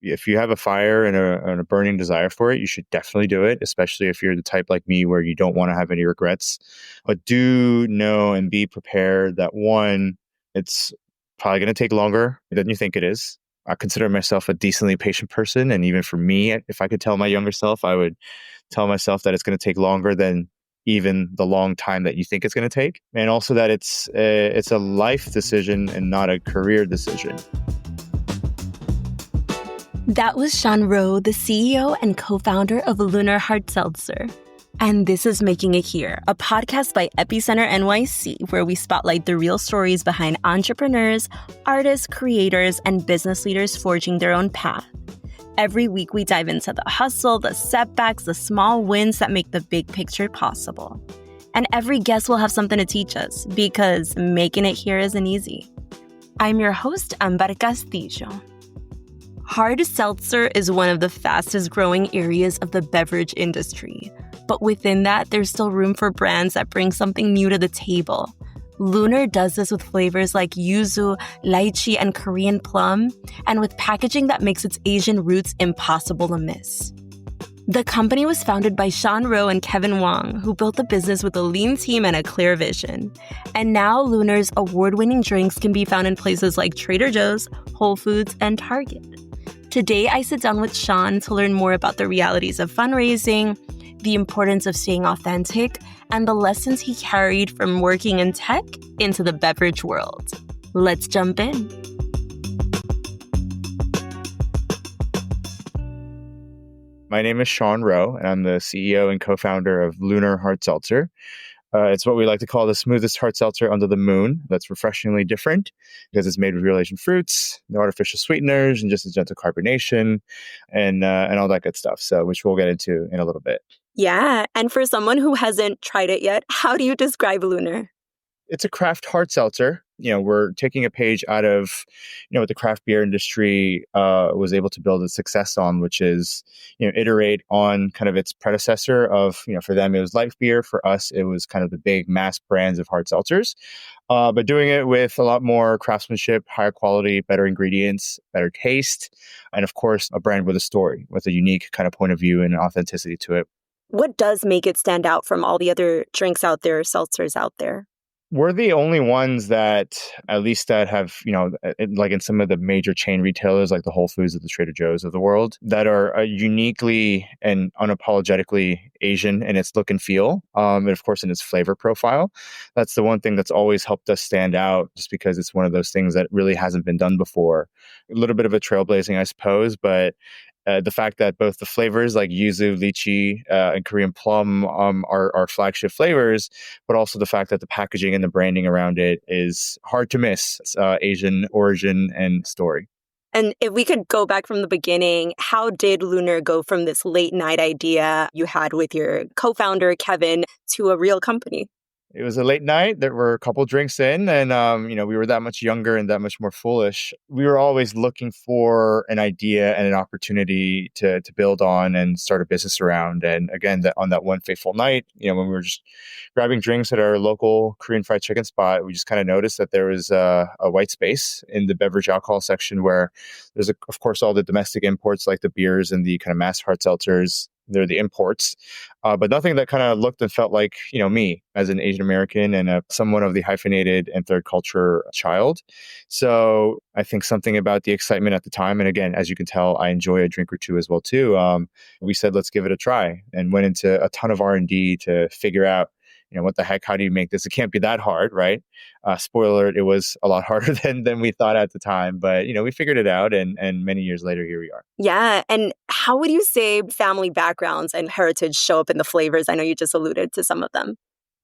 If you have a fire and a burning desire for it, you should definitely do it, especially if you're the type like me where you don't want to have any regrets. But do know and be prepared that one, it's probably going to take longer than you think it is. I consider myself a decently patient person. And even for me, if I could tell my younger self, I would tell myself that it's going to take longer than even the long time that you think it's going to take. And also that it's a life decision and not a career decision. That was Sean Rowe, the CEO and co-founder of Lunar Hard Seltzer. And this is Making It Here, a podcast by Epicenter NYC, where we spotlight the real stories behind entrepreneurs, artists, creators, and business leaders forging their own path. Every week, we dive into the hustle, the setbacks, the small wins that make the big picture possible. And every guest will have something to teach us, because making it here isn't easy. I'm your host, Amber Castillo. Hard seltzer is one of the fastest growing areas of the beverage industry. But within that, there's still room for brands that bring something new to the table. Lunar does this with flavors like yuzu, lychee, and Korean plum, and with packaging that makes its Asian roots impossible to miss. The company was founded by Sean Rowe and Kevin Wong, who built the business with a lean team and a clear vision. And now Lunar's award-winning drinks can be found in places like Trader Joe's, Whole Foods, and Target. Today, I sit down with Sean to learn more about the realities of fundraising, the importance of staying authentic, and the lessons he carried from working in tech into the beverage world. Let's jump in. My name is Sean Rowe, and I'm the CEO and co-founder of Lunar Hard Seltzer. It's what we like to call the smoothest hard seltzer under the moon. That's refreshingly different because it's made with real Asian fruits, no artificial sweeteners, and just a gentle carbonation and all that good stuff. So, which we'll get into in a little bit. Yeah. And for someone who hasn't tried it yet, how do you describe Lunar? It's a craft hard seltzer. We're taking a page out of, what the craft beer industry was able to build a success on, which is, iterate on kind of its predecessor of, for them, it was light beer. For us, it was kind of the big mass brands of hard seltzers, but doing it with a lot more craftsmanship, higher quality, better ingredients, better taste, and of course, a brand with a story, with a unique kind of point of view and authenticity to it. What does make it stand out from all the other drinks out there, seltzers out there? We're the only ones that, at least that have, like in some of the major chain retailers, like the Whole Foods or the Trader Joe's of the world, that are uniquely and unapologetically Asian in its look and feel, and of course in its flavor profile. That's the one thing that's always helped us stand out, just because it's one of those things that really hasn't been done before. A little bit of a trailblazing, I suppose, but the fact that both the flavors like yuzu, lychee, and Korean plum are flagship flavors, but also the fact that the packaging and the branding around it is hard to miss. It's Asian origin and story. And if we could go back from the beginning, how did Lunar go from this late night idea you had with your co-founder, Kevin, to a real company? It was a late night. There were a couple drinks in, and we were that much younger and that much more foolish. We were always looking for an idea and an opportunity to build on and start a business around. And again, on that one fateful night, when we were just grabbing drinks at our local Korean fried chicken spot, we just kind of noticed that there was a white space in the beverage alcohol section where there's, of course, all the domestic imports like the beers and the kind of mass hard seltzers. They're the imports, but nothing that kind of looked and felt like, me as an Asian American and somewhat of the hyphenated and third culture child. So I think something about the excitement at the time, and again, as you can tell, I enjoy a drink or two as well too. We said, let's give it a try, and went into a ton of R&D to figure out, what the heck, how do you make this? It can't be that hard, right? Spoiler alert, it was a lot harder than we thought at the time. But, we figured it out. And many years later, here we are. Yeah. And how would you say family backgrounds and heritage show up in the flavors? I know you just alluded to some of them.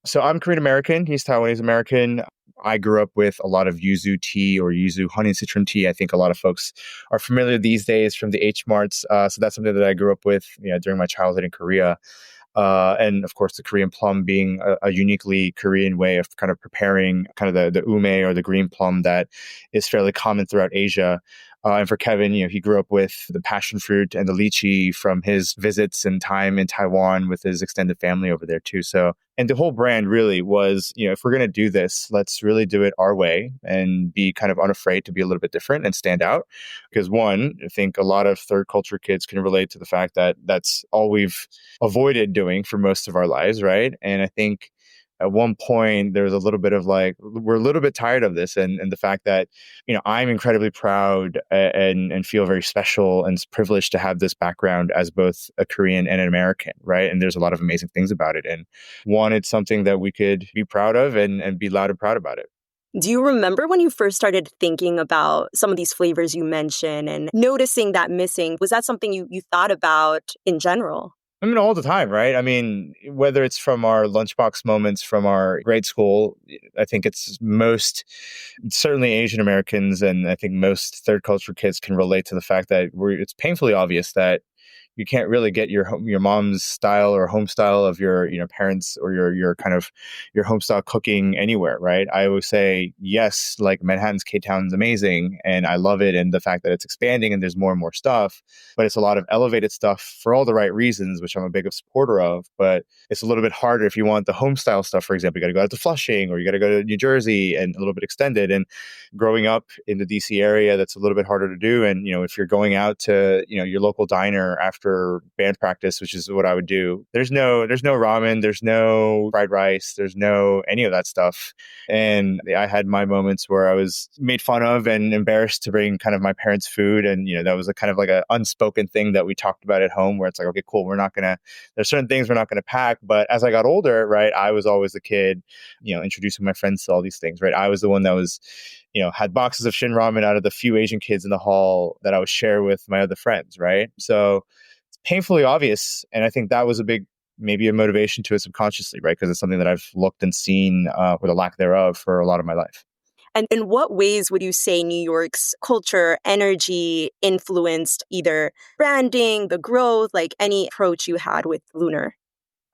So I'm Korean American. He's Taiwanese American. I grew up with a lot of yuzu tea or yuzu honey citron tea. I think a lot of folks are familiar these days from the H Marts. So that's something that I grew up with during my childhood in Korea. And of course, the Korean plum being a uniquely Korean way of kind of preparing kind of the ume or the green plum that is fairly common throughout Asia. And for Kevin, he grew up with the passion fruit and the lychee from his visits and time in Taiwan with his extended family over there too. So, and the whole brand really was, if we're going to do this, let's really do it our way and be kind of unafraid to be a little bit different and stand out. Because one, I think a lot of third culture kids can relate to the fact that that's all we've avoided doing for most of our lives, right? And I think at one point there was a little bit of like, we're a little bit tired of this, and the fact that I'm incredibly proud and feel very special and privileged to have this background as both a Korean and an American, right? And there's a lot of amazing things about it, and wanted something that we could be proud of and be loud and proud about it. Do you remember when you first started thinking about some of these flavors you mentioned and noticing that missing? Was that something you thought about in general? I mean, all the time, right? I mean, whether it's from our lunchbox moments from our grade school, I think it's certainly Asian Americans, and I think most third culture kids can relate to the fact that it's painfully obvious that you can't really get your mom's style or home style of your parents or your kind of your home style cooking anywhere, right? I always say yes, like Manhattan's K-Town is amazing and I love it, and the fact that it's expanding and there's more and more stuff, but it's a lot of elevated stuff for all the right reasons, which I'm a big supporter of. But it's a little bit harder if you want the home style stuff. For example, you got to go out to Flushing or you got to go to New Jersey and a little bit extended. And growing up in the DC area, that's a little bit harder to do. And if you're going out to your local diner after band practice, which is what I would do, there's no ramen, there's no fried rice, there's no any of that stuff. And I had my moments where I was made fun of and embarrassed to bring kind of my parents' food, and that was a kind of like an unspoken thing that we talked about at home, where it's like, okay, cool, there's certain things we're not gonna pack. But as I got older, right, I was always the kid introducing my friends to all these things, right? I was the one that was had boxes of Shin ramen out of the few Asian kids in the hall that I would share with my other friends, right? So it's painfully obvious. And I think that was maybe a motivation to it subconsciously, right? Because it's something that I've looked and seen, or the lack thereof, for a lot of my life. And in what ways would you say New York's culture, energy influenced either branding, the growth, like any approach you had with Lunar?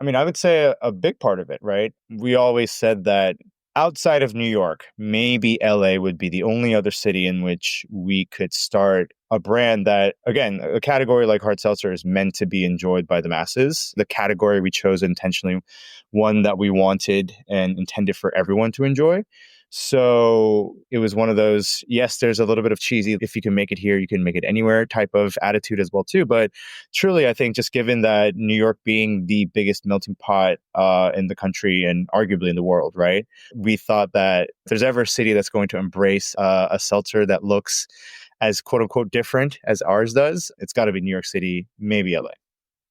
I mean, I would say a big part of it, right? We always said that outside of New York, maybe LA would be the only other city in which we could start a brand that, again, a category like hard seltzer is meant to be enjoyed by the masses. The category we chose intentionally, one that we wanted and intended for everyone to enjoy. So it was one of those, yes, there's a little bit of cheesy, if you can make it here, you can make it anywhere type of attitude as well too. But truly, I think just given that New York being the biggest melting pot in the country and arguably in the world, right? We thought that if there's ever a city that's going to embrace a seltzer that looks as quote unquote different as ours does, it's got to be New York City, maybe LA.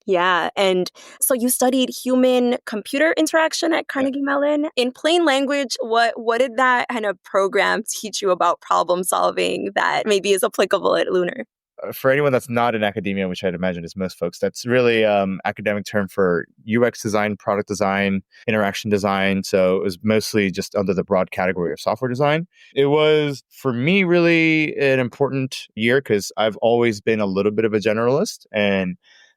Yeah. And so you studied human computer interaction at Yeah. Carnegie Mellon. In plain language, what did that kind of program teach you about problem solving that maybe is applicable at Lunar? For anyone that's not in academia, which I'd imagine is most folks, that's really academic term for UX design, product design, interaction design. So it was mostly just under the broad category of software design. It was, for me, really an important year because I've always been a little bit of a generalist. And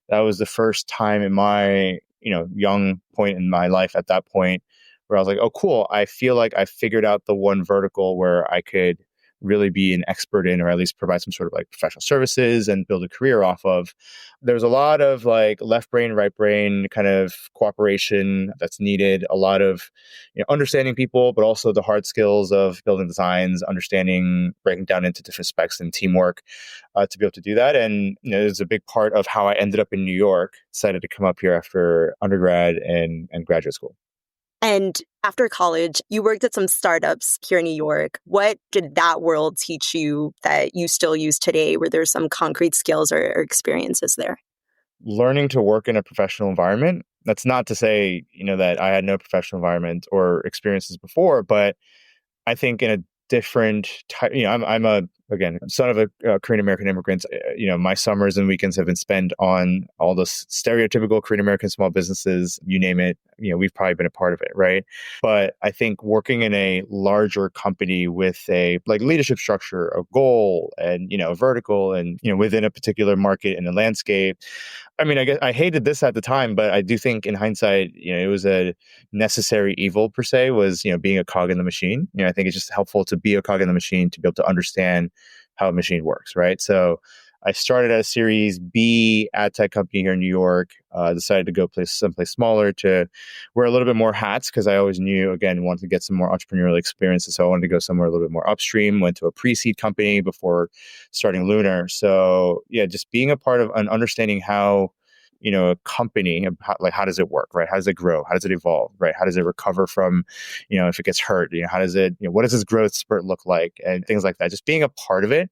that was the first time in my young point in my life at that point where I was like, oh, cool. I feel like I figured out the one vertical where I could really be an expert in, or at least provide some sort of like professional services and build a career off of. There's a lot of like left brain, right brain kind of cooperation that's needed, a lot of understanding people, but also the hard skills of building designs, understanding, breaking down into different specs and teamwork to be able to do that. And it's a big part of how I ended up in New York, decided to come up here after undergrad and graduate school. And after college, you worked at some startups here in New York. What did that world teach you that you still use today? Were there some concrete skills or experiences there? Learning to work in a professional environment. That's not to say, that I had no professional environment or experiences before, but I think in a different type, I'm a, again, son of a Korean American immigrant. My summers and weekends have been spent on all the stereotypical Korean American small businesses, you name it. We've probably been a part of it, right? But I think working in a larger company with a like leadership structure, a goal, and a vertical, and within a particular market and a landscape. I mean, I guess I hated this at the time, but I do think in hindsight, it was a necessary evil per se. Was being a cog in the machine. I think it's just helpful to be a cog in the machine to be able to understand how a machine works, right? So I started at a Series B ad tech company here in New York. Decided to go someplace smaller to wear a little bit more hats because I always knew, again, wanted to get some more entrepreneurial experiences. So I wanted to go somewhere a little bit more upstream. Went to a pre-seed company before starting Lunar. So yeah, just being a part of and understanding how a company, like how does it work, right? How does it grow? How does it evolve, right? How does it recover from, if it gets hurt? How does it, what does this growth spurt look like, and things like that. Just being a part of it.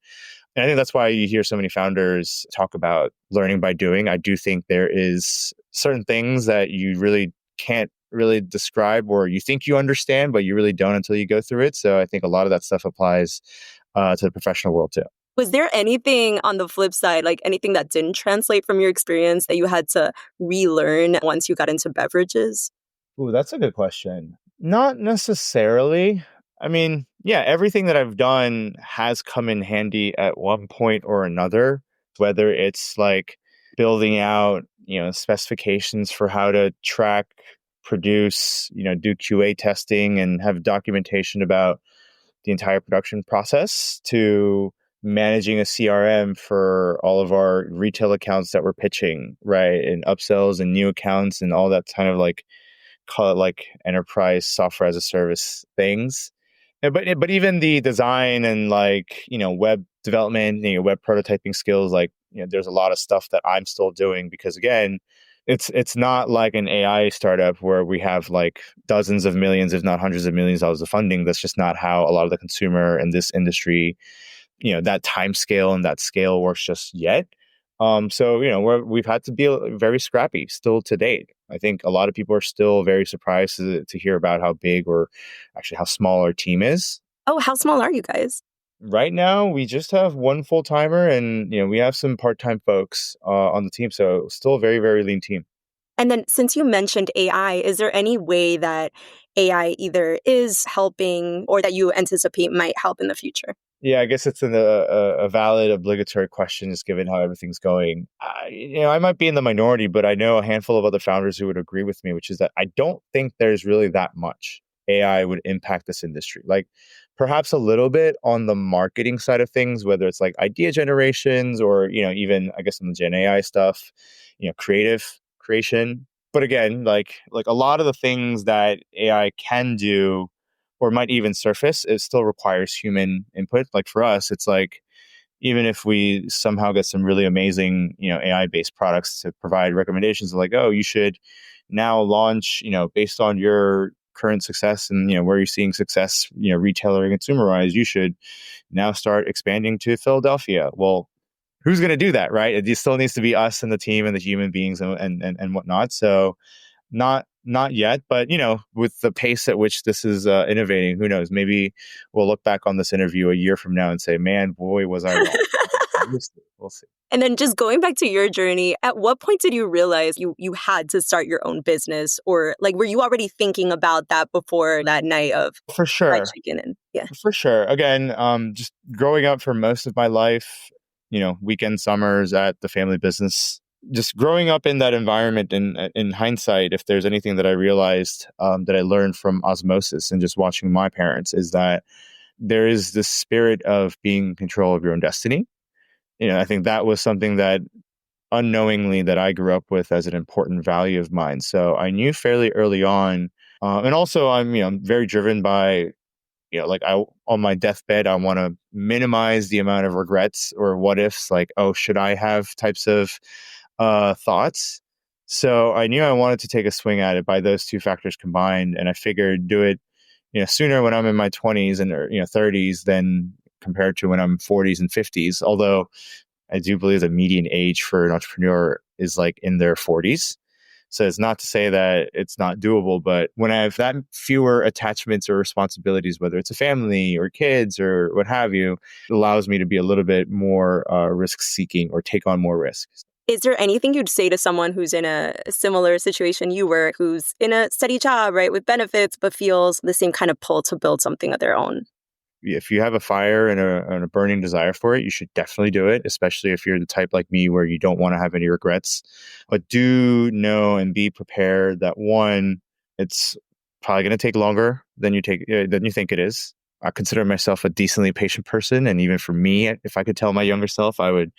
And I think that's why you hear so many founders talk about learning by doing. I do think there is certain things that you really can't really describe, or you think you understand, but you really don't until you go through it. So I think a lot of that stuff applies to the professional world too. Was there anything on the flip side, like anything that didn't translate from your experience that you had to relearn once you got into beverages? Ooh, that's a good question. Not necessarily. I mean, yeah, everything that I've done has come in handy at one point or another, whether it's like building out, specifications for how to track, produce, do QA testing and have documentation about the entire production process, to managing a CRM for all of our retail accounts that we're pitching, right? And upsells and new accounts and all that kind of like, call it like enterprise software as a service things. But even the design and like, web development, web prototyping skills, like, there's a lot of stuff that I'm still doing because, again, it's not like an AI startup where we have like dozens of millions, if not hundreds of millions of dollars of funding. That's just not how a lot of the consumer in this industry, that time scale and that scale works just yet. So we've had to be very scrappy still to date. I think a lot of people are still very surprised to hear about how big, or actually how small, our team is. Oh, how small are you guys? Right now, we just have one full timer, and we have some part time folks on the team. So still a very, very lean team. And then since you mentioned AI, is there any way that AI either is helping or that you anticipate might help in the future? Yeah, I guess it's a valid, obligatory question, just given how everything's going. I might be in the minority, but I know a handful of other founders who would agree with me, which is that I don't think there's really that much AI would impact this industry. Like perhaps a little bit on the marketing side of things, whether it's like idea generations or, even I guess on the Gen AI stuff, creative creation. But again, like a lot of the things that AI can do or might even surface, it still requires human input. Like for us, it's like even if we somehow get some really amazing, AI based products to provide recommendations, like, oh, you should now launch, based on your current success and where you're seeing success, retailer and consumer wise, you should now start expanding to Philadelphia. Well, who's going to do that, right? It still needs to be us and the team and the human beings and whatnot. So not yet, but with the pace at which this is innovating, who knows? Maybe we'll look back on this interview a year from now and say, "Man, boy, was I wrong." We'll see. We'll see. And then just going back to your journey, at what point did you realize you had to start your own business? Or like were you already thinking about that before that night of For fried sure, chicken? And yeah. for sure. Again, just growing up for most of my life, weekend summers at the family business. Just growing up in that environment, in hindsight, if there's anything that I realized that I learned from osmosis and just watching my parents, is that there is this spirit of being in control of your own destiny. I think that was something that unknowingly that I grew up with as an important value of mine. So I knew fairly early on, and also I'm very driven by like I on my deathbed, I want to minimize the amount of regrets or what ifs, like, oh, should I have types of thoughts. So I knew I wanted to take a swing at it by those two factors combined, and I figured do it, sooner when I'm in my 20s and 30s than compared to when I'm 40s and 50s. Although I do believe the median age for an entrepreneur is like in their 40s. So it's not to say that it's not doable, but when I have that fewer attachments or responsibilities, whether it's a family or kids or what have you, it allows me to be a little bit more risk seeking or take on more risks. Is there anything you'd say to someone who's in a similar situation you were, who's in a steady job, right, with benefits, but feels the same kind of pull to build something of their own? If you have a fire and a burning desire for it, you should definitely do it, especially if you're the type like me where you don't want to have any regrets. But do know and be prepared that one, it's probably going to take longer than you think it is. I consider myself a decently patient person. And even for me, if I could tell my younger self, I would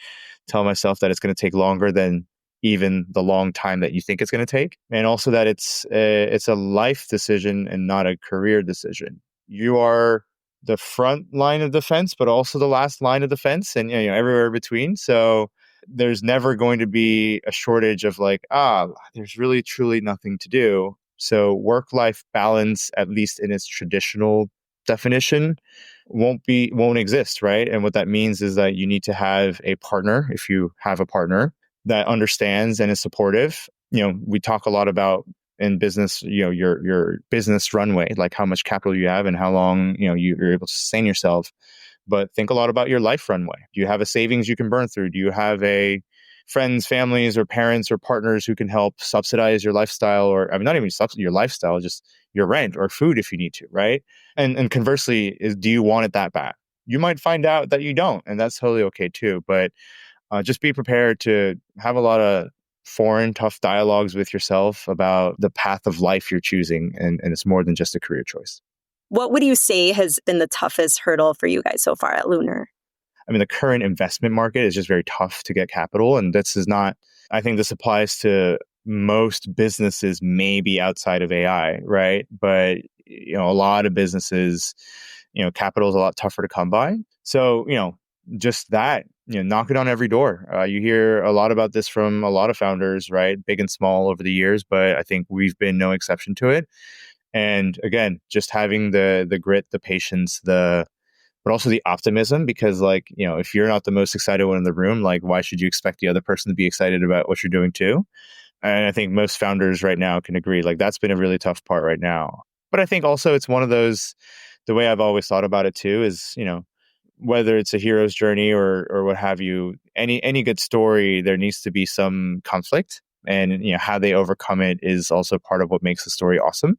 tell myself that it's going to take longer than even the long time that you think it's going to take. And also that it's a life decision and not a career decision. You are the front line of defense, but also the last line of defense and everywhere in between. So there's never going to be a shortage of like, there's really truly nothing to do. So work-life balance, at least in its traditional definition, won't exist, right? And what that means is that you need to have a partner, if you have a partner, that understands and is supportive. We talk a lot about in business, your business runway, like how much capital you have and how long, you're able to sustain yourself. But think a lot about your life runway. Do you have a savings you can burn through? Do you have a friends, families, or parents or partners who can help subsidize your lifestyle, or I mean, not even subsidize your lifestyle, just your rent or food if you need to, right? And conversely, do you want it that bad? You might find out that you don't, and that's totally okay too. But just be prepared to have a lot of foreign, tough dialogues with yourself about the path of life you're choosing, and it's more than just a career choice. What would you say has been the toughest hurdle for you guys so far at Lunar? I mean, the current investment market is just very tough to get capital. And this is not, I think this applies to most businesses, maybe outside of AI, right? But, a lot of businesses, capital is a lot tougher to come by. So, just that, knock it on every door. You hear a lot about this from a lot of founders, right? Big and small over the years, but I think we've been no exception to it. And again, just having the grit, the patience, but also the optimism, because like, if you're not the most excited one in the room, like why should you expect the other person to be excited about what you're doing too? And I think most founders right now can agree, like that's been a really tough part right now. But I think also it's one of those, the way I've always thought about it too is, whether it's a hero's journey or what have you, any good story, there needs to be some conflict, and how they overcome it is also part of what makes the story awesome.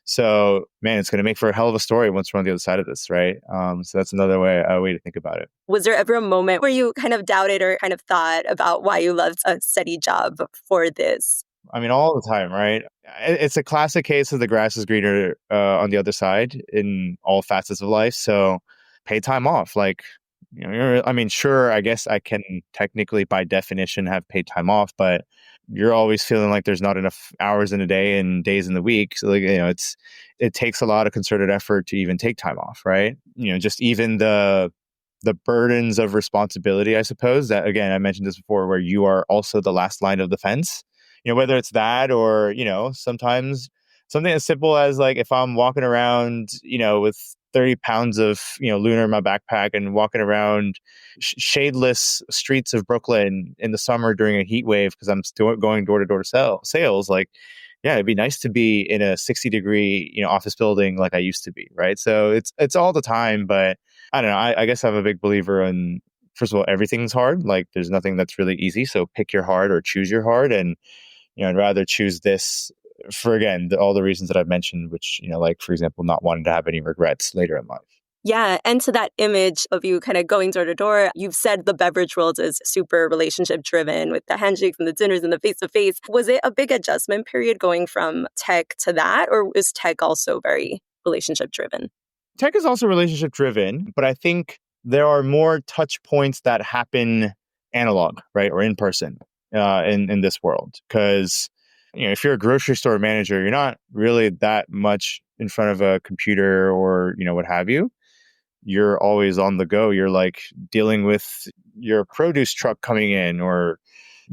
So, man, it's going to make for a hell of a story once we're on the other side of this, right? So that's another way to think about it. Was there ever a moment where you kind of doubted or kind of thought about why you loved a steady job for this? I mean, all the time, right? It's a classic case of the grass is greener on the other side in all facets of life. So, pay time off. Like, I mean, sure, I guess I can technically, by definition, have paid time off, but you're always feeling like there's not enough hours in a day and days in the week. So, like, it takes a lot of concerted effort to even take time off, right? Just even the burdens of responsibility, I suppose. That again, I mentioned this before, where you are also the last line of defense. Whether it's that or sometimes something as simple as like if I'm walking around, with 30 pounds of Lunar in my backpack and walking around shadeless streets of Brooklyn in the summer during a heat wave because I'm still going door to door sales. Like, yeah, it'd be nice to be in a 60-degree office building like I used to be, right? So it's all the time, but I don't know. I guess I'm a big believer in, first of all, everything's hard. Like there's nothing that's really easy. So pick your hard or choose your hard, and I'd rather choose this for, again, all the reasons that I've mentioned, which, like, for example, not wanting to have any regrets later in life. Yeah. And to that image of you kind of going door to door, you've said the beverage world is super relationship driven with the handshakes and the dinners and the face to face. Was it a big adjustment period going from tech to that? Or is tech also very relationship driven? Tech is also relationship driven, but I think there are more touch points that happen analog, right? Or in person in this world. Because if you're a grocery store manager, you're not really that much in front of a computer or what have you. You're always on the go. You're like dealing with your produce truck coming in, or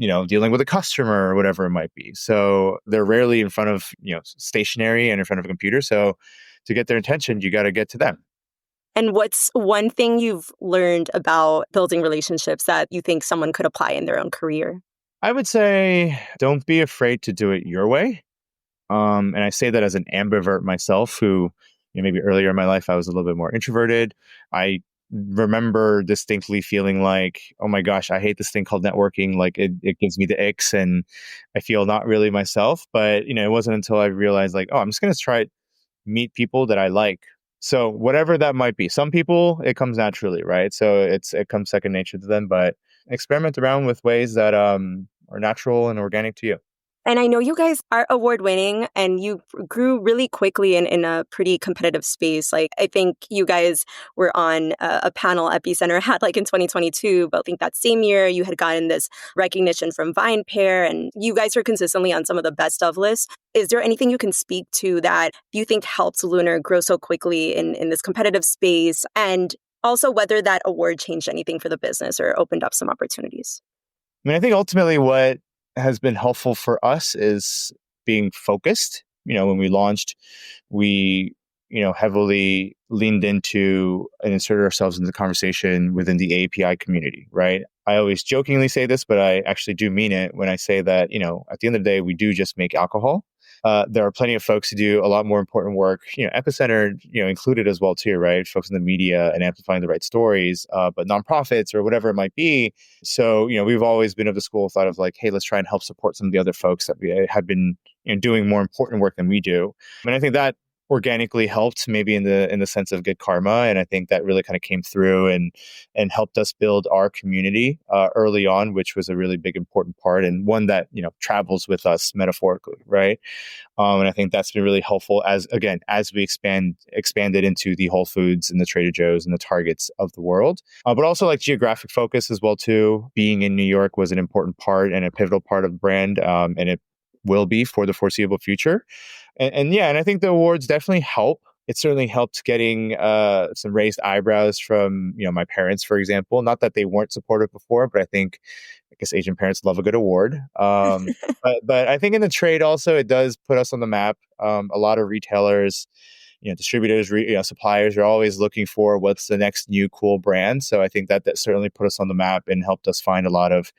dealing with a customer or whatever it might be. So they're rarely in front of stationary and in front of a computer. So to get their attention, you got to get to them. And what's one thing you've learned about building relationships that you think someone could apply in their own career? I would say don't be afraid to do it your way. And I say that as an ambivert myself, who maybe earlier in my life I was a little bit more introverted. I remember distinctly feeling like, oh my gosh, I hate this thing called networking. Like it gives me the icks, and I feel not really myself. But it wasn't until I realized like, oh, I'm just gonna try meet people that I like. So whatever that might be. Some people it comes naturally, right? So it comes second nature to them. But experiment around with ways that are natural and organic to you. And I know you guys are award winning and you grew really quickly in a pretty competitive space. Like, I think you guys were on a panel Epicenter had like in 2022, but I think that same year you had gotten this recognition from Vine Pair and you guys are consistently on some of the best of lists. Is there anything you can speak to that you think helped Lunar grow so quickly in this competitive space? And also whether that award changed anything for the business or opened up some opportunities? I mean, I think ultimately what has been helpful for us is being focused. When we launched, we, heavily leaned into and inserted ourselves into the conversation within the API community, right? I always jokingly say this, but I actually do mean it when I say that, at the end of the day, we do just make alcohol. There are plenty of folks who do a lot more important work, Epicenter, included as well too, right? Folks in the media and amplifying the right stories, but nonprofits or whatever it might be. So, we've always been of the school of thought of like, hey, let's try and help support some of the other folks that we have been, doing more important work than we do. And I think that organically helped maybe in the sense of good karma, and I think that really kind of came through and helped us build our community early on, which was a really big important part and one that travels with us metaphorically, right? And I think that's been really helpful as we expanded into the Whole Foods and the Trader Joe's and the Targets of the world, but also like geographic focus as well too. Being in New York was an important part and a pivotal part of the brand, and it will be for the foreseeable future. And yeah, and I think the awards definitely help. It certainly helped getting some raised eyebrows from my parents, for example. Not that they weren't supportive before, but I guess Asian parents love a good award. But I think in the trade also it does put us on the map. A lot of retailers, distributors, suppliers are always looking for what's the next new cool brand. So I think that certainly put us on the map and helped us find a lot of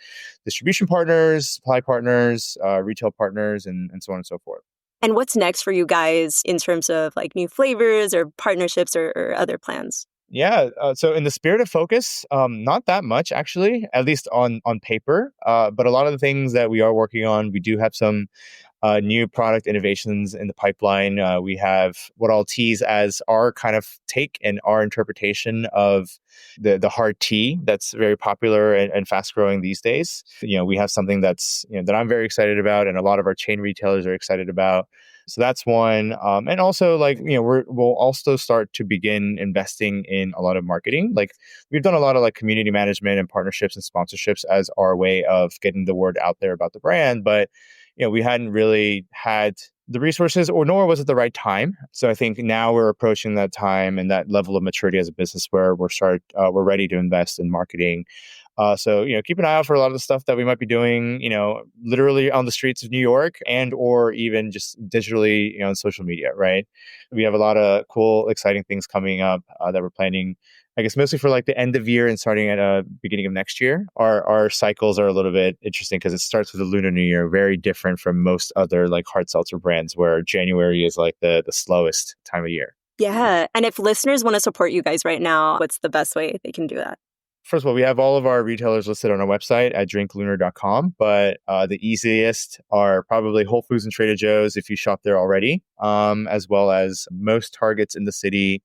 distribution partners, supply partners, retail partners, and so on and so forth. And what's next for you guys in terms of like new flavors or partnerships or other plans? Yeah. So in the spirit of focus, not that much actually, at least on paper. But a lot of the things that we are working on, we do have some new product innovations in the pipeline. We have what I'll tease as our kind of take and our interpretation of the hard tea that's very popular and fast growing these days. We have something that's that I'm very excited about, and a lot of our chain retailers are excited about. So that's one. And also like, we'll also start to begin investing in a lot of marketing. Like we've done a lot of like community management and partnerships and sponsorships as our way of getting the word out there about the brand. But, we hadn't really had the resources or nor was it the right time. So I think now we're approaching that time and that level of maturity as a business where we're ready to invest in marketing. So keep an eye out for a lot of the stuff that we might be doing, literally on the streets of New York and or even just digitally, on social media, right? We have a lot of cool, exciting things coming up that we're planning. I guess mostly for like the end of year and starting at beginning of next year. Our cycles are a little bit interesting because it starts with the Lunar New Year, very different from most other like hard seltzer brands where January is like the slowest time of year. Yeah. And if listeners want to support you guys right now, what's the best way they can do that? First of all, we have all of our retailers listed on our website at drinklunar.com, but the easiest are probably Whole Foods and Trader Joe's if you shop there already, as well as most Targets in the city.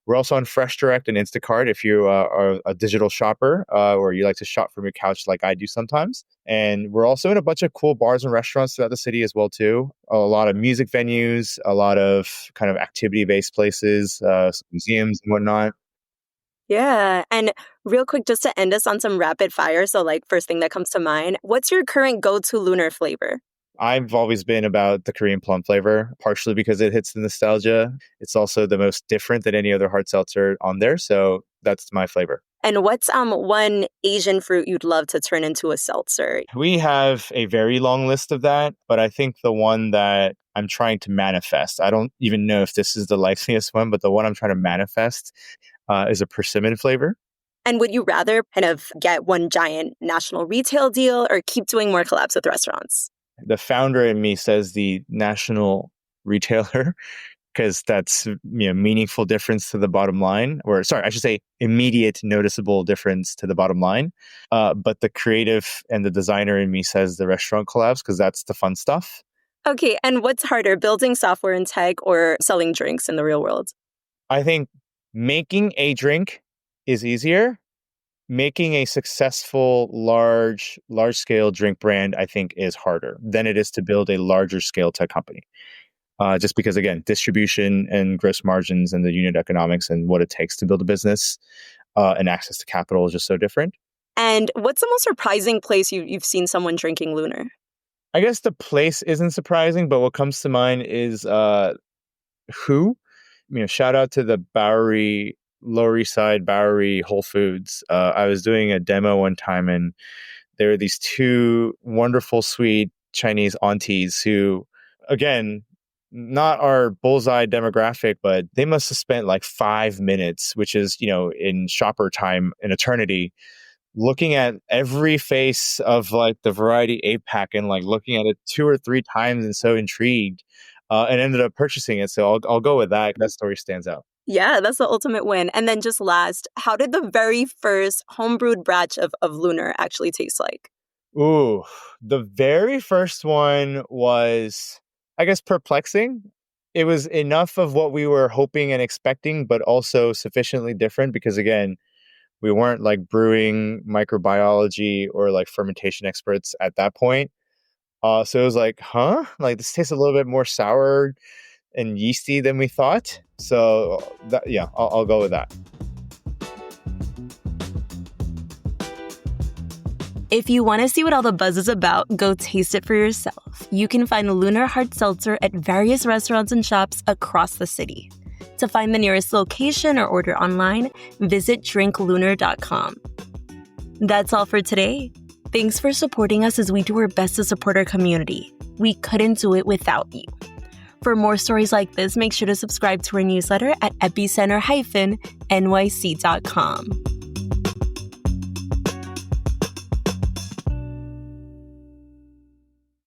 We're also on Fresh Direct and Instacart if you are a digital shopper or you like to shop from your couch like I do sometimes. And we're also in a bunch of cool bars and restaurants throughout the city as well too. A lot of music venues, a lot of kind of activity-based places, museums and whatnot. Yeah. And real quick, just to end us on some rapid fire. So, like, first thing that comes to mind, what's your current go to Lunar flavor? I've always been about the Korean plum flavor, partially because it hits the nostalgia. It's also the most different than any other hard seltzer on there. So that's my flavor. And what's one Asian fruit you'd love to turn into a seltzer? We have a very long list of that, but I think the one that I'm trying to manifest, I don't even know if this is the likeliest one, but the one I'm trying to manifest is a persimmon flavor. And would you rather kind of get one giant national retail deal or keep doing more collabs with restaurants? The founder in me says the national retailer because that's meaningful difference to the bottom line, or sorry, I should say immediate noticeable difference to the bottom line. But the creative and the designer in me says the restaurant collabs because that's the fun stuff. Okay, and what's harder, building software and tech or selling drinks in the real world? I think making a drink is easier. making a successful large scale drink brand, I think, is harder than it is to build a larger scale tech company. Just because, again, distribution and gross margins and the unit economics and what it takes to build a business and access to capital is just so different. And what's the most surprising place you've seen someone drinking Lunar? I guess the place isn't surprising, but what comes to mind is who. Shout out to the Bowery, Lower East Side Bowery Whole Foods. I was doing a demo one time, and there were these two wonderful, sweet Chinese aunties who, again, not our bullseye demographic, but they must have spent like 5 minutes, which is, in shopper time, an eternity, looking at every face of like the variety 8-pack and like looking at it 2 or 3 times and so intrigued and ended up purchasing it. So I'll go with that. That story stands out. Yeah, that's the ultimate win. And then just last, how did the very first homebrewed batch of Lunar actually taste like? Ooh, the very first one was, I guess, perplexing. It was enough of what we were hoping and expecting, but also sufficiently different because, again, we weren't like brewing microbiology or like fermentation experts at that point. So it was like, huh? Like this tastes a little bit more sour and yeasty than we thought. So yeah, I'll go with that. If you want to see what all the buzz is about, go taste it for yourself. You can find Lunar Hard Seltzer at various restaurants and shops across the city. To find the nearest location or order online, visit drinklunar.com. That's all for today. Thanks for supporting us as we do our best to support our community. We couldn't do it without you. For more stories like this, make sure to subscribe to our newsletter at epicenter-nyc.com.